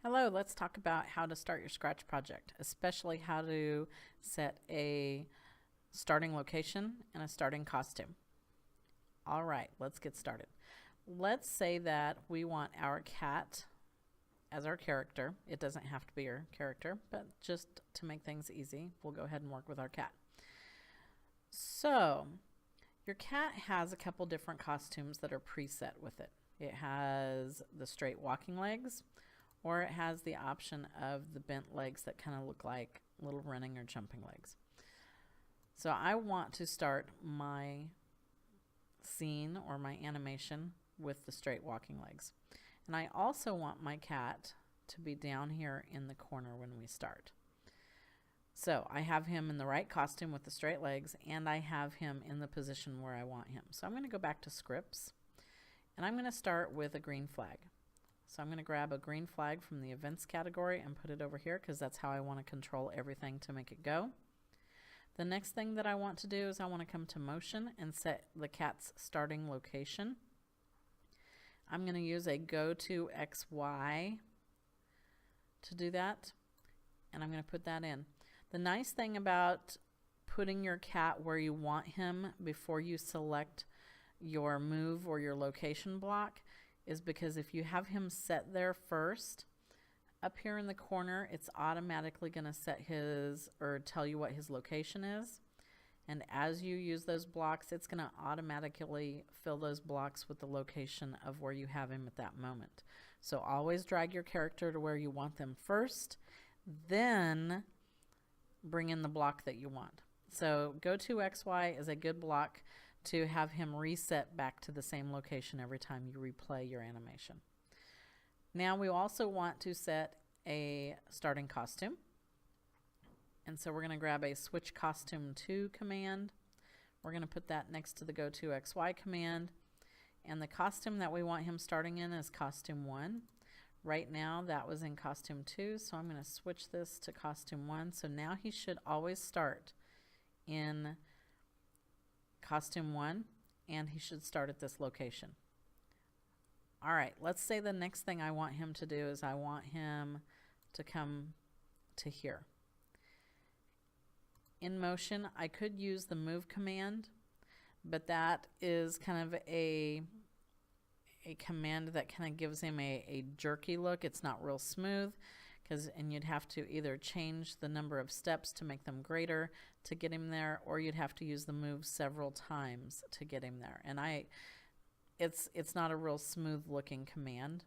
Hello, let's talk about how to start your Scratch project, especially how to set a starting location and a starting costume. All right, let's get started. Let's say that we want our cat as our character. It doesn't have to be your character, but just to make things easy, we'll go ahead and work with our cat. So, your cat has a couple different costumes that are preset with it. It has the straight walking legs, or it has the option of the bent legs that kind of look like little running or jumping legs. So I want to start my scene or my animation with the straight walking legs. And I also want my cat to be down here in the corner when we start. So I have him in the right costume with the straight legs, and I have him in the position where I want him. So I'm going to go back to scripts, and I'm going to start with a green flag. So I'm going to grab a green flag from the events category and put it over here because that's how I want to control everything to make it go. The next thing that I want to do is I want to come to motion and set the cat's starting location. I'm going to use a go to XY to do that, and I'm going to put that in. The nice thing about putting your cat where you want him before you select your move or your location block is because if you have him set there first, up here in the corner, it's automatically going to set his, or tell you what his location is. And as you use those blocks, it's going to automatically fill those blocks with the location of where you have him at that moment. So always drag your character to where you want them first, then bring in the block that you want. So go to XY is a good block to have him reset back to the same location every time you replay your animation. Now we also want to set a starting costume. And so we're going to grab a switch costume to command. We're going to put that next to the go to XY command. And the costume that we want him starting in is costume 1. Right now that was in costume 2, so I'm going to switch this to costume 1. So now he should always start in costume 1, and he should start at this location. All right, let's say the next thing I want him to do is I want him to come to here. In motion, I could use the move command, but that is kind of a command that kind of gives him a jerky look. It's not real smooth, and you'd have to either change the number of steps to make them greater to get him there, or you'd have to use the move several times to get him there. And it's not a real smooth looking command.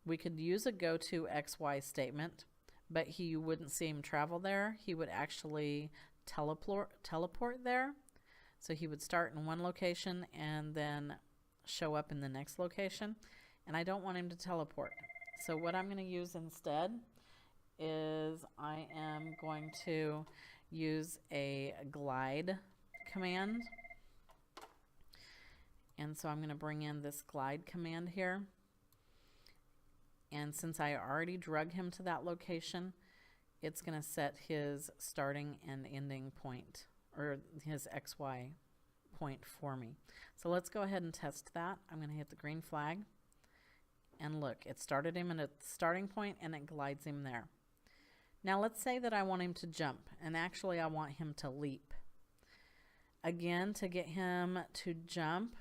We could use a go to XY statement, but you wouldn't see him travel there. He would actually teleport there. So he would start in one location and then show up in the next location, and I don't want him to teleport. So what I'm going to use instead is I am going to use a glide command. And so I'm going to bring in this glide command here. And since I already drug him to that location, it's going to set his starting and ending point, or his XY point for me. So let's go ahead and test that. I'm going to hit the green flag. And look, it started him at a starting point and it glides him there. Now let's say that I want him to jump, and actually I want him to leap. Again, to get him to jump,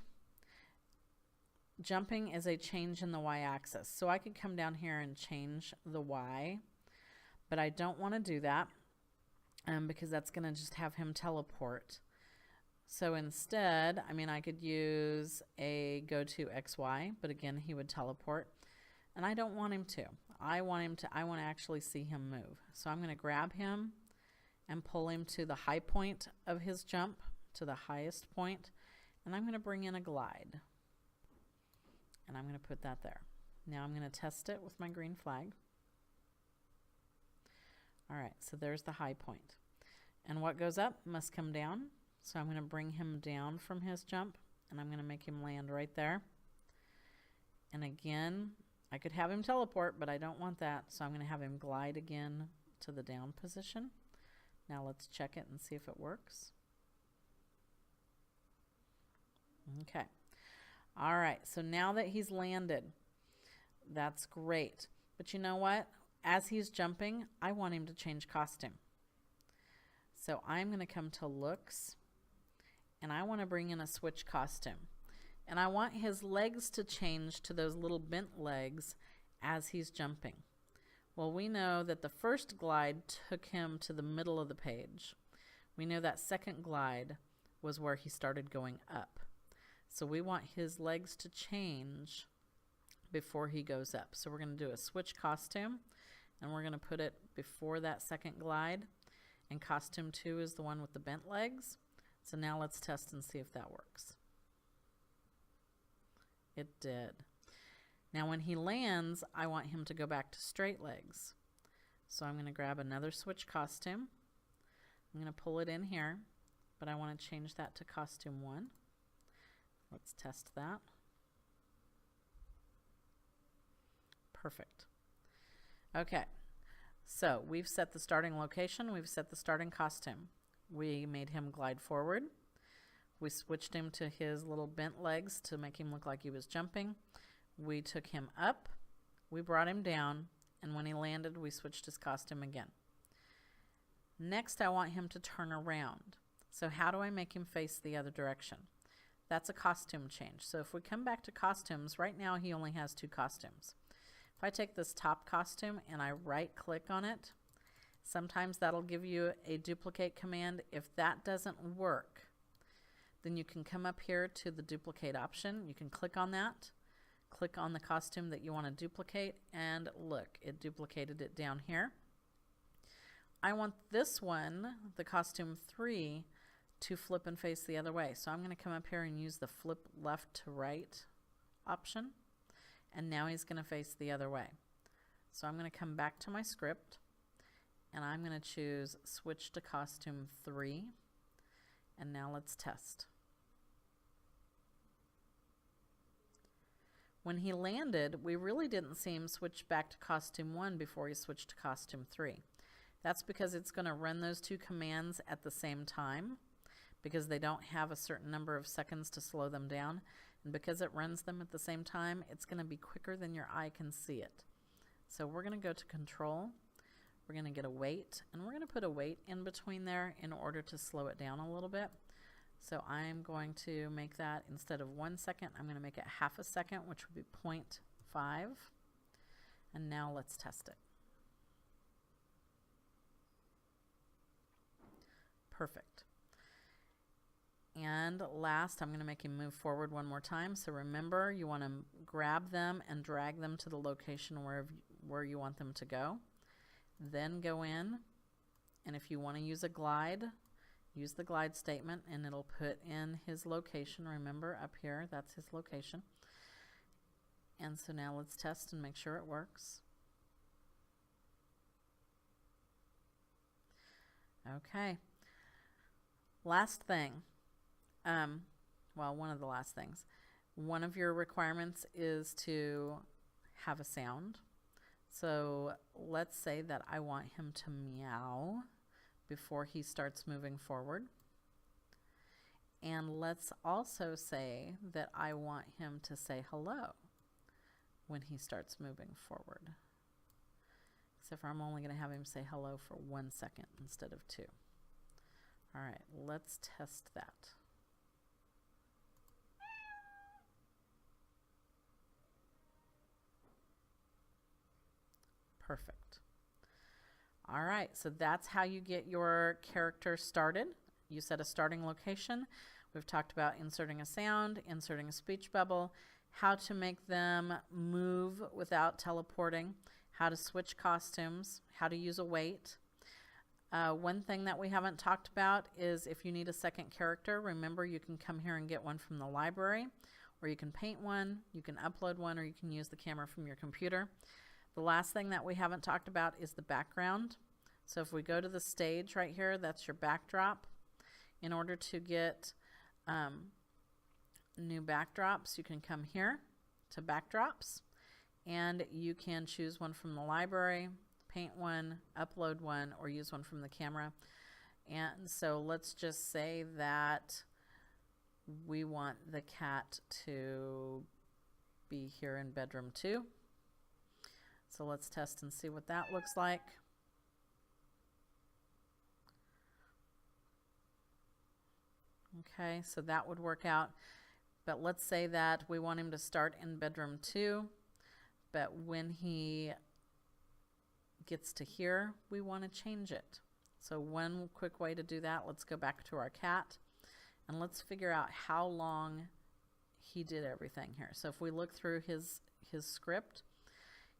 jumping is a change in the y-axis. So I could come down here and change the y, but I don't want to do that because that's going to just have him teleport. So instead, I could use a go to XY, but again, he would teleport. And I don't want him to. I want to actually see him move. So I'm going to grab him and pull him to the high point of his jump, to the highest point, and I'm going to bring in a glide. And I'm going to put that there. Now I'm going to test it with my green flag. All right, so there's the high point. And what goes up must come down. So I'm going to bring him down from his jump, and I'm going to make him land right there. And again, I could have him teleport, but I don't want that. So I'm going to have him glide again to the down position. Now let's check it and see if it works. Okay. All right, so now that he's landed, that's great. But you know what? as he's jumping, I want him to change costume. So I'm going to come to looks, and I want to bring in a switch costume. And I want his legs to change to those little bent legs as he's jumping. Well, we know that the first glide took him to the middle of the page. We know that second glide was where he started going up. So we want his legs to change before he goes up. So we're going to do a switch costume, and we're going to put it before that second glide. And costume 2 is the one with the bent legs. So now let's test and see if that works. It did. Now when he lands, I want him to go back to straight legs. So I'm going to grab another switch costume. I'm going to pull it in here, but I want to change that to costume 1. Let's test that. Perfect. Okay, so we've set the starting location, we've set the starting costume. We made him glide forward. We switched him to his little bent legs to make him look like he was jumping. We took him up, we brought him down, and when he landed, we switched his costume again. Next, I want him to turn around. So how do I make him face the other direction? That's a costume change. So if we come back to costumes, right now he only has 2 costumes. If I take this top costume and I right-click on it, sometimes that'll give you a duplicate command. If that doesn't work, then you can come up here to the duplicate option. You can click on that, click on the costume that you want to duplicate, and look, it duplicated it down here. I want this one, the costume 3, to flip and face the other way. So I'm going to come up here and use the flip left to right option. And now he's going to face the other way. So I'm going to come back to my script, and I'm going to choose switch to costume 3. And now let's test. When he landed, we really didn't see him switch back to costume 1 before he switched to costume 3. That's because it's going to run those 2 commands at the same time, because they don't have a certain number of seconds to slow them down. And because it runs them at the same time, it's going to be quicker than your eye can see it. So we're going to go to control, we're going to get a wait, and we're going to put a wait in between there in order to slow it down a little bit. So I'm going to make that, instead of 1 second, I'm going to make it half a second, which would be 0.5. And now let's test it. Perfect. And last, I'm going to make him move forward one more time. So remember, you want to grab them and drag them to the location where you want them to go. Then go in, and if you want to use a glide, use the glide statement, and it'll put in his location. Remember, up here, that's his location. And so now let's test and make sure it works. Okay. Last thing. Well, one of the last things. One of your requirements is to have a sound. So let's say that I want him to meow before he starts moving forward. And let's also say that I want him to say hello when he starts moving forward. Except for I'm only going to have him say hello for 1 second instead of 2. All right, let's test that. Perfect. All right, so that's how you get your character started. You set a starting location. We've talked about inserting a sound, inserting a speech bubble, how to make them move without teleporting, how to switch costumes, how to use a wait. One thing that we haven't talked about is if you need a second character, remember you can come here and get one from the library, or you can paint one, you can upload one, or you can use the camera from your computer. The last thing that we haven't talked about is the background. So if we go to the stage right here, that's your backdrop. In order to get new backdrops, you can come here to backdrops, and you can choose one from the library, paint one, upload one, or use one from the camera. And so let's just say that we want the cat to be here in bedroom 2. So let's test and see what that looks like. Okay, so that would work out. But let's say that we want him to start in bedroom 2, but when he gets to here, we want to change it. So one quick way to do that, let's go back to our cat and let's figure out how long he did everything here. So if we look through his script,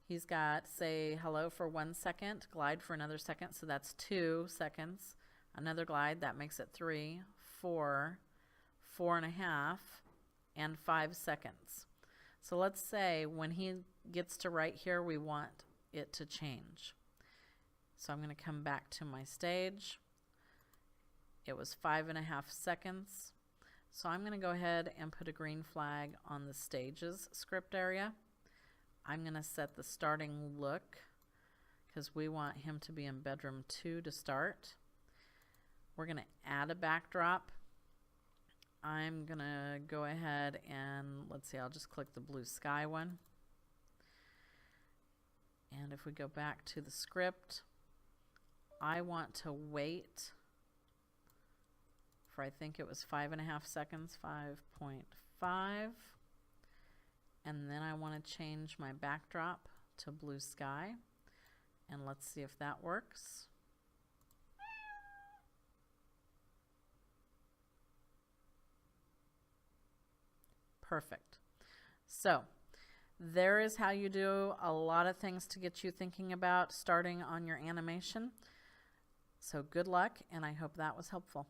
he's got, say, hello for 1 second, glide for another second, so that's 2 seconds. Another glide, that makes it 3, 4, 4.5, and 5 seconds. So let's say when he gets to right here, we want it to change. So I'm going to come back to my stage. It was 5.5 seconds. So I'm going to go ahead and put a green flag on the stages script area. I'm going to set the starting look because we want him to be in bedroom 2 to start. We're going to add a backdrop. I'm going to go ahead and, let's see, I'll just click the blue sky one. And if we go back to the script, I want to wait for, I think it was 5.5 seconds, 5.5. And then I want to change my backdrop to blue sky. And let's see if that works. Perfect. So there is how you do a lot of things to get you thinking about starting on your animation. So good luck, and I hope that was helpful.